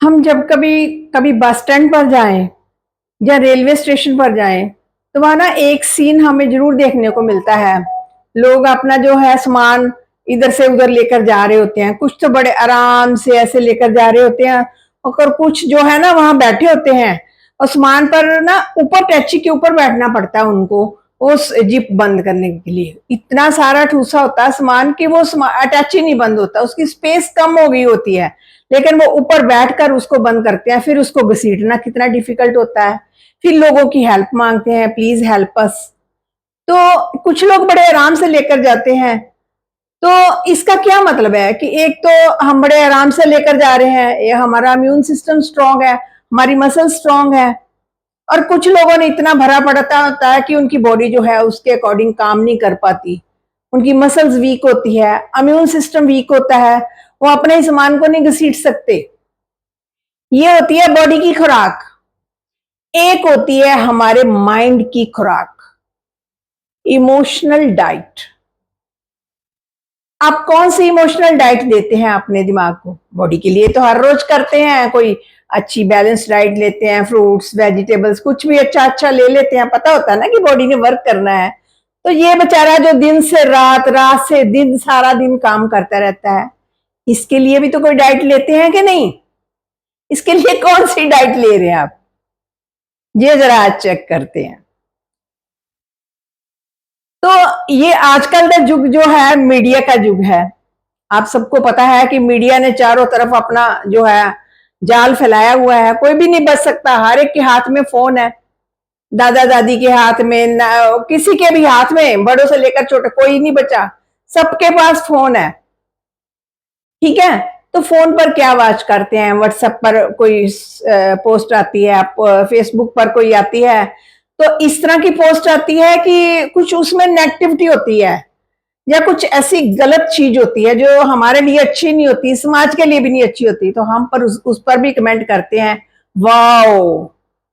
हम जब कभी कभी बस स्टैंड पर जाएं या रेलवे स्टेशन पर जाएं तो वहां ना एक सीन हमें जरूर देखने को मिलता है। लोग अपना जो है सामान इधर से उधर लेकर जा रहे होते हैं, कुछ तो बड़े आराम से ऐसे लेकर जा रहे होते हैं और कुछ जो है ना वहां बैठे होते हैं और सामान पर ना ऊपर टैची के ऊपर बैठना पड़ता है उनको उस जिप बंद करने के लिए। इतना सारा ठूसा होता है सामान कि वो अटैची नहीं बंद होता, उसकी स्पेस कम हो गई होती है, लेकिन वो ऊपर बैठकर उसको बंद करते हैं। फिर उसको घसीटना कितना डिफिकल्ट होता है। फिर लोगों की हेल्प मांगते हैं, प्लीज हेल्प अस। तो कुछ लोग बड़े आराम से लेकर जाते हैं। तो इसका क्या मतलब है कि एक तो हम बड़े आराम से लेकर जा रहे हैं, ये हमारा इम्यून सिस्टम स्ट्रांग है, हमारी मसल स्ट्रांग है, और कुछ लोगों ने इतना भरा पड़ता होता है कि उनकी बॉडी जो है उसके अकॉर्डिंग काम नहीं कर पाती, उनकी मसल्स वीक होती है, इम्यून सिस्टम वीक होता है, वो अपने ही सामान को नहीं घसीट सकते। ये होती है बॉडी की खुराक। एक होती है हमारे माइंड की खुराक, इमोशनल डाइट। आप कौन सी इमोशनल डाइट देते हैं अपने दिमाग को? बॉडी के लिए तो हर रोज करते हैं, कोई अच्छी बैलेंस डाइट लेते हैं, फ्रूट्स वेजिटेबल्स कुछ भी अच्छा अच्छा ले लेते हैं, पता होता है ना कि बॉडी ने वर्क करना है। तो ये बेचारा जो दिन से रात, रात से दिन, सारा दिन काम करता रहता है, इसके लिए भी तो कोई डाइट लेते हैं कि नहीं? इसके लिए कौन सी डाइट ले रहे हैं आप? ये जरा आज चेक करते हैं। तो ये आजकल का युग जो है मीडिया का युग है। आप सबको पता है कि मीडिया ने चारों तरफ अपना जो है जाल फैलाया हुआ है, कोई भी नहीं बच सकता। हर एक के हाथ में फोन है, दादा दादी के हाथ में, किसी के भी हाथ में, बड़ों से लेकर छोटे, कोई नहीं बचा, सबके पास फोन है। ठीक है, तो फोन पर क्या वॉच करते हैं? व्हाट्सएप पर कोई पोस्ट आती है, फेसबुक पर कोई आती है, तो इस तरह की पोस्ट आती है कि कुछ उसमें नेगेटिविटी होती है या कुछ ऐसी गलत चीज होती है जो हमारे लिए अच्छी नहीं होती, समाज के लिए भी नहीं अच्छी होती, तो हम पर उस पर भी कमेंट करते हैं, वाओ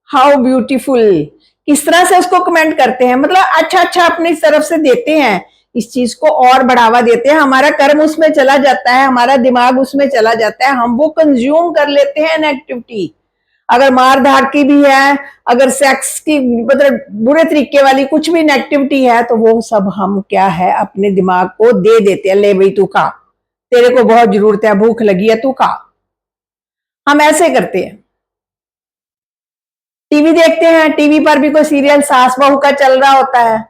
हाउ ब्यूटीफुल। किस तरह से उसको कमेंट करते हैं, मतलब अच्छा अच्छा अपनी तरफ से देते हैं, इस चीज को और बढ़ावा देते हैं, हमारा कर्म उसमें चला जाता है, हमारा दिमाग उसमें चला जाता है, हम वो कंज्यूम कर लेते हैं नेगेटिविटी। अगर मार धार की भी है, अगर सेक्स की मतलब बुरे तरीके वाली कुछ भी नेगेटिविटी है, तो वो सब हम क्या है अपने दिमाग को दे देते हैं, ले भाई तू खा, तेरे को बहुत जरूरत है, भूख लगी है, तू खा। हम ऐसे करते हैं। टीवी देखते हैं, टीवी पर भी कोई सीरियल सास बहू का चल रहा होता है,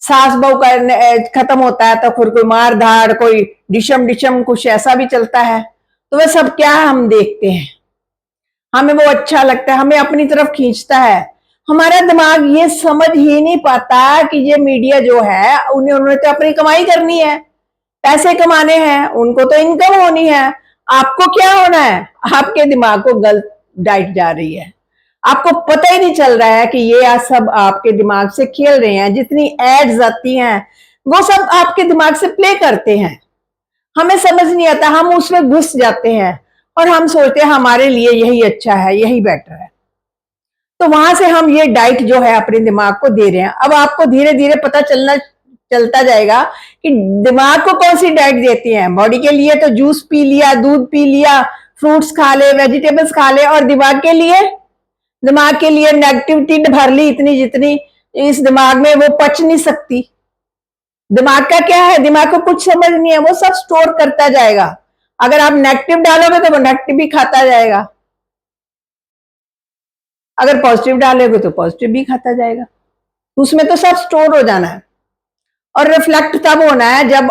सास बहू का खत्म होता है तो फिर कोई मार धाड़, कोई डिशम डिशम कुछ ऐसा भी चलता है, तो वह सब क्या हम देखते हैं, हमें वो अच्छा लगता है, हमें अपनी तरफ खींचता है। हमारा दिमाग ये समझ ही नहीं पाता कि ये मीडिया जो है उन्होंने तो अपनी कमाई करनी है, पैसे कमाने हैं, उनको तो इनकम होनी है। आपको क्या होना है? आपके दिमाग को गलत डाइट जा रही है, आपको पता ही नहीं चल रहा है कि ये सब आपके दिमाग से खेल रहे हैं। जितनी एड्स आती हैं वो सब आपके दिमाग से प्ले करते हैं, हमें समझ नहीं आता, हम उसमें घुस जाते हैं और हम सोचते हैं हमारे लिए यही अच्छा है, यही बेटर है। तो वहां से हम ये डाइट जो है अपने दिमाग को दे रहे हैं। अब आपको धीरे धीरे पता चलता जाएगा कि दिमाग को कौन सी डाइट देती है। बॉडी के लिए तो जूस पी लिया, दूध पी लिया, फ्रूट्स खा ले, वेजिटेबल्स खा ले, और दिमाग के लिए नेगेटिविटी भर ली इतनी जितनी इस दिमाग में वो पच नहीं सकती। दिमाग का क्या है, दिमाग को कुछ समझ नहीं है, वो सब स्टोर करता जाएगा। अगर आप नेगेटिव डालोगे तो वो नेगेटिव भी खाता जाएगा, अगर पॉजिटिव डालोगे तो पॉजिटिव भी खाता जाएगा। उसमें तो सब स्टोर हो जाना है और रिफ्लेक्ट तब होना है जब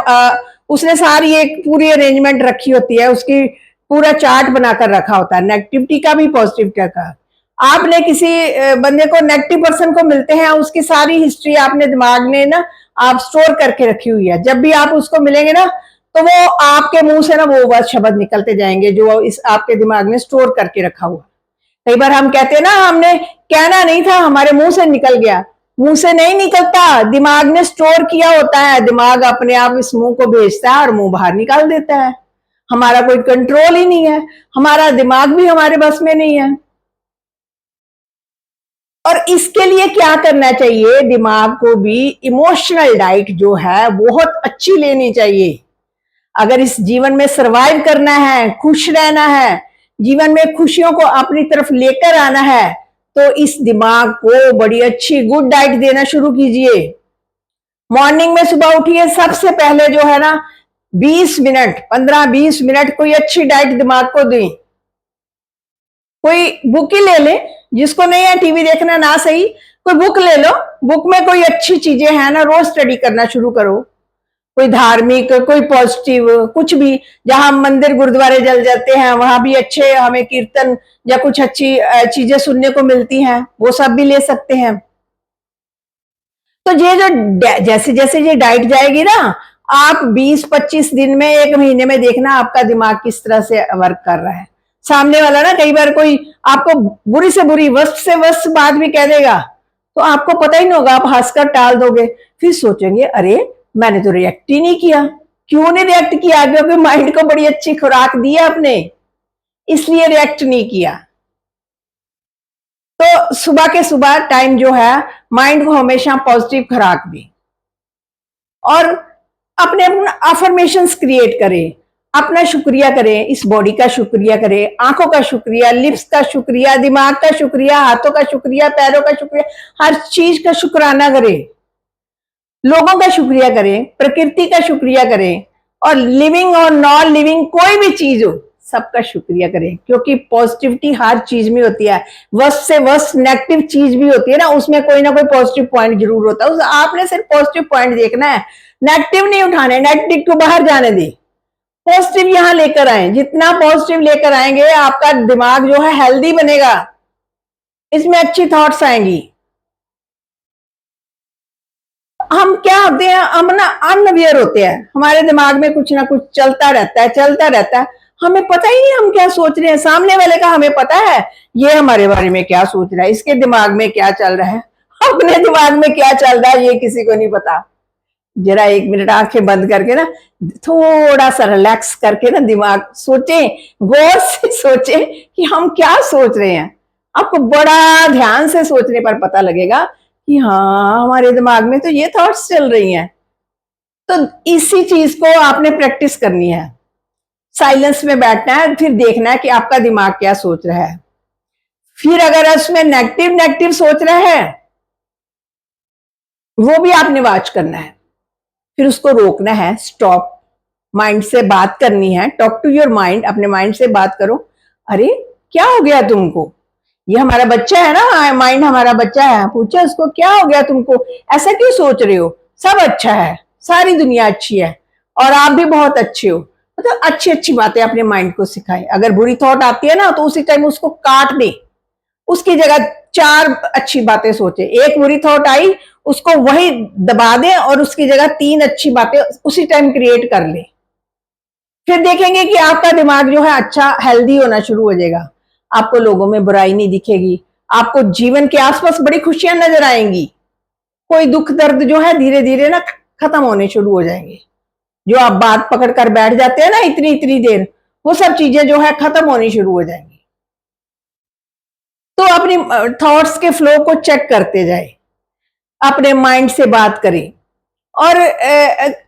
उसने सारी एक पूरी अरेंजमेंट रखी होती है, उसकी पूरा चार्ट बनाकर रखा होता है, नेगेटिविटी का भी पॉजिटिविटी का। आपने किसी बंदे को, नेगेटिव पर्सन को मिलते हैं, उसकी सारी हिस्ट्री आपने दिमाग ने ना आप स्टोर करके रखी हुई है। जब भी आप उसको मिलेंगे ना तो वो आपके मुंह से ना वो बस शब्द निकलते जाएंगे जो इस आपके दिमाग ने स्टोर करके रखा हुआ। कई बार हम कहते हैं ना, हमने कहना नहीं था, हमारे मुंह से निकल गया। मुंह से नहीं निकलता, दिमाग ने स्टोर किया होता है, दिमाग अपने आप इस मुंह को भेजता है और मुंह बाहर निकाल देता है। हमारा कोई कंट्रोल ही नहीं है, हमारा दिमाग भी हमारे बस में नहीं है। और इसके लिए क्या करना चाहिए? दिमाग को भी इमोशनल डाइट जो है बहुत अच्छी लेनी चाहिए। अगर इस जीवन में सरवाइव करना है, खुश रहना है, जीवन में खुशियों को अपनी तरफ लेकर आना है, तो इस दिमाग को बड़ी अच्छी गुड डाइट देना शुरू कीजिए। मॉर्निंग में सुबह उठिए, सबसे पहले जो है ना 20 मिनट, 15-20 मिनट कोई अच्छी डाइट दिमाग को दें। कोई बुक ही ले ले, जिसको नहीं है टीवी देखना ना सही, कोई बुक ले लो, बुक में कोई अच्छी चीजें हैं ना, रोज स्टडी करना शुरू करो। कोई धार्मिक, कोई पॉजिटिव, कुछ भी, जहां मंदिर गुरुद्वारे जल जाते हैं वहां भी अच्छे हमें कीर्तन या कुछ अच्छी चीजें सुनने को मिलती हैं, वो सब भी ले सकते हैं। तो ये जो जैसे जैसे ये डाइट जाएगी ना, आप 20-25 दिन में, 1 महीने में देखना आपका दिमाग किस तरह से वर्क कर रहा है। सामने वाला ना कई बार कोई आपको बुरी से बुरी, वर्स्ट से वर्स्ट बात भी कह देगा, तो आपको पता ही नहीं होगा, आप हंसकर टाल दोगे, फिर सोचेंगे अरे मैंने तो रिएक्ट ही नहीं किया। क्यों नहीं रिएक्ट किया? क्योंकि माइंड को बड़ी अच्छी खुराक दी है आपने, इसलिए रिएक्ट नहीं किया। तो सुबह के सुबह टाइम जो है, माइंड को हमेशा पॉजिटिव खुराक दी और अपने अफर्मेशंस क्रिएट करें, अपना शुक्रिया करें, इस बॉडी का शुक्रिया करें, आंखों का शुक्रिया, लिप्स का शुक्रिया, दिमाग का शुक्रिया, हाथों का शुक्रिया, पैरों का शुक्रिया, हर चीज का शुक्राना करें। लोगों का शुक्रिया करें, प्रकृति का शुक्रिया करें, और लिविंग और नॉन लिविंग कोई भी चीज हो सबका शुक्रिया करें, क्योंकि पॉजिटिविटी हर चीज में होती है। वर्स्ट से वर्स्ट नेगेटिव चीज भी होती है ना, उसमें कोई ना कोई पॉजिटिव पॉइंट जरूर होता है। आपने सिर्फ पॉजिटिव पॉइंट देखना है, नेगेटिव नहीं उठाने, नेगेटिव को बाहर जाने दे, पॉजिटिव यहां लेकर आए। जितना पॉजिटिव लेकर आएंगे आपका दिमाग जो है हेल्दी बनेगा, इसमें अच्छी थॉट्स आएंगी। हम क्या होते हैं, हम ना अनअवेयर होते हैं, हमारे दिमाग में कुछ ना कुछ चलता रहता है, चलता रहता है, हमें पता ही नहीं हम क्या सोच रहे हैं। सामने वाले का हमें पता है ये हमारे बारे में क्या सोच रहा है, इसके दिमाग में क्या चल रहा है, अपने दिमाग में क्या चल रहा है ये किसी को नहीं पता। जरा 1 मिनट आंखें बंद करके ना, थोड़ा सा रिलैक्स करके ना दिमाग सोचे, गौर से सोचे कि हम क्या सोच रहे हैं। आपको बड़ा ध्यान से सोचने पर पता लगेगा कि हाँ हमारे दिमाग में तो ये थॉट्स चल रही हैं। तो इसी चीज को आपने प्रैक्टिस करनी है, साइलेंस में बैठना है, फिर देखना है कि आपका दिमाग क्या सोच रहा है। फिर अगर उसमें नेगेटिव नेगेटिव सोच रहा है, वो भी आपने वॉच करना है, फिर उसको रोकना है, स्टॉप, माइंड से बात करनी है, टॉक टू योर माइंड, अपने माइंड से बात करो। अरे क्या हो गया तुमको? ये हमारा बच्चा है ना, माइंड हमारा बच्चा है, पूछे उसको क्या हो गया तुमको, ऐसा क्यों सोच रहे हो? सब अच्छा है, सारी दुनिया अच्छी है और आप भी बहुत अच्छे हो। मतलब अच्छी अच्छी बातें अपने माइंड को सिखाएं। अगर बुरी थॉट आती है ना तो उसी टाइम उसको काट दे, उसकी जगह 4 अच्छी बातें सोचे। एक बुरी थॉट आई, उसको वही दबा दें और उसकी जगह 3 अच्छी बातें उसी टाइम क्रिएट कर ले। फिर देखेंगे कि आपका दिमाग जो है अच्छा हेल्दी होना शुरू हो जाएगा। आपको लोगों में बुराई नहीं दिखेगी, आपको जीवन के आसपास बड़ी खुशियां नजर आएंगी। कोई दुख दर्द जो है धीरे धीरे ना खत्म होने शुरू हो जाएंगे। जो आप बात पकड़ कर बैठ जाते हैं ना इतनी इतनी देर, वो सब चीजें जो है खत्म होनी शुरू हो जाएंगी। तो अपनी थॉट्स के फ्लो को चेक करते जाए, अपने माइंड से बात करें। और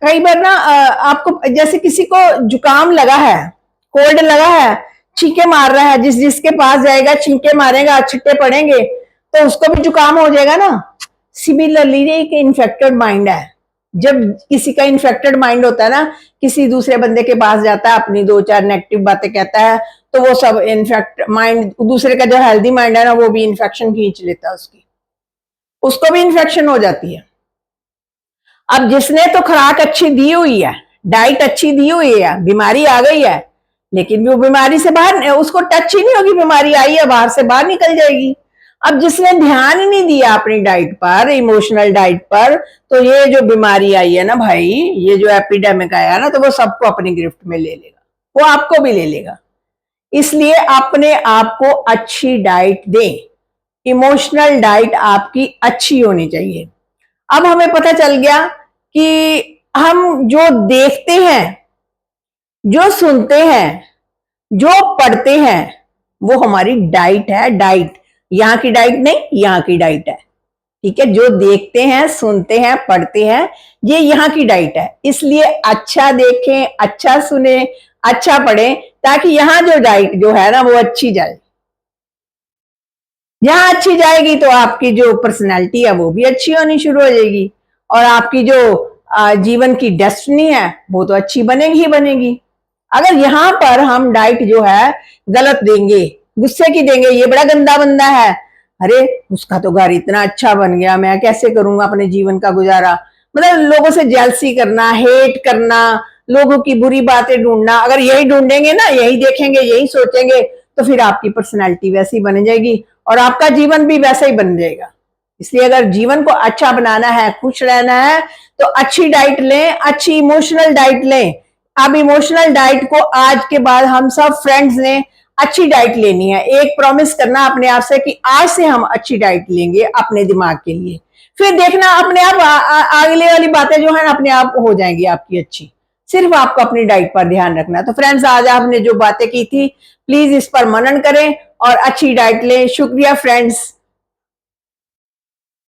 कई बार ना आपको जैसे किसी को जुकाम लगा है, कोल्ड लगा है, छींके मार रहा है, जिस जिसके पास जाएगा छींके मारेगा, छिट्टे पड़ेंगे तो उसको भी जुकाम हो जाएगा ना। सिमिलरली एक इन्फेक्टेड माइंड है। जब किसी का इन्फेक्टेड माइंड होता है ना, किसी दूसरे बंदे के पास जाता है, अपनी 2-4 नेगेटिव बातें कहता है, तो वो सब इन्फेक्ट माइंड, दूसरे का जो हेल्दी माइंड है ना, वो भी इन्फेक्शन खींच लेता है उसकी, उसको भी इन्फेक्शन हो जाती है। अब जिसने तो खुराक अच्छी दी हुई है, डाइट अच्छी दी हुई है, बीमारी आ गई है, लेकिन वो बीमारी से बाहर, उसको टच ही नहीं होगी, बीमारी आई है बाहर से बाहर निकल जाएगी। अब जिसने ध्यान ही नहीं दिया अपनी डाइट पर, इमोशनल डाइट पर, तो ये जो बीमारी आई है ना भाई, ये जो एपिडेमिक आया ना, तो वो सबको अपनी गिरफ्त में ले लेगा, वो आपको भी ले लेगा। इसलिए अपने आप को अच्छी डाइट दें, इमोशनल डाइट आपकी अच्छी होनी चाहिए। अब हमें पता चल गया कि हम जो देखते हैं, जो सुनते हैं, जो पढ़ते हैं, वो हमारी डाइट है। डाइट यहाँ की डाइट नहीं, यहाँ की डाइट है, ठीक है। जो देखते हैं, सुनते हैं, पढ़ते हैं, ये यहाँ की डाइट है। इसलिए अच्छा देखें, अच्छा सुने, अच्छा पढ़े, ताकि यहाँ जो डाइट जो है ना वो अच्छी जाए। यहाँ अच्छी जाएगी तो आपकी जो पर्सनैलिटी है वो भी अच्छी होनी शुरू हो जाएगी, और आपकी जो जीवन की डेस्टिनी है वो तो अच्छी बनेगी ही बनेगी। अगर यहाँ पर हम डाइट जो है गलत देंगे, गुस्से की देंगे, ये बड़ा गंदा बंदा है, अरे उसका तो घर इतना अच्छा बन गया, मैं कैसे करूंगा अपने जीवन का गुजारा, मतलब लोगों से जेलसी करना, हेट करना, लोगों की बुरी बातें ढूंढना, अगर यही ढूंढेंगे ना, यही देखेंगे, यही सोचेंगे, तो फिर आपकी पर्सनैलिटी वैसी बन जाएगी और आपका जीवन भी वैसा ही बन जाएगा। इसलिए अगर जीवन को अच्छा बनाना है, खुश रहना है, तो अच्छी डाइट लें, अच्छी इमोशनल डाइट लें। अब इमोशनल डाइट को आज के बाद हम सब फ्रेंड्स ने अच्छी डाइट लेनी है। एक प्रॉमिस करना अपने आप से कि आज से हम अच्छी डाइट लेंगे अपने दिमाग के लिए, फिर देखना अपने आप अगले वाली बातें जो है अपने आप हो जाएंगी आपकी अच्छी। सिर्फ आपको अपनी डाइट पर ध्यान रखना है। तो फ्रेंड्स, आज आपने जो बातें की थी, प्लीज इस पर मनन करें और अच्छी डाइट लें। शुक्रिया फ्रेंड्स।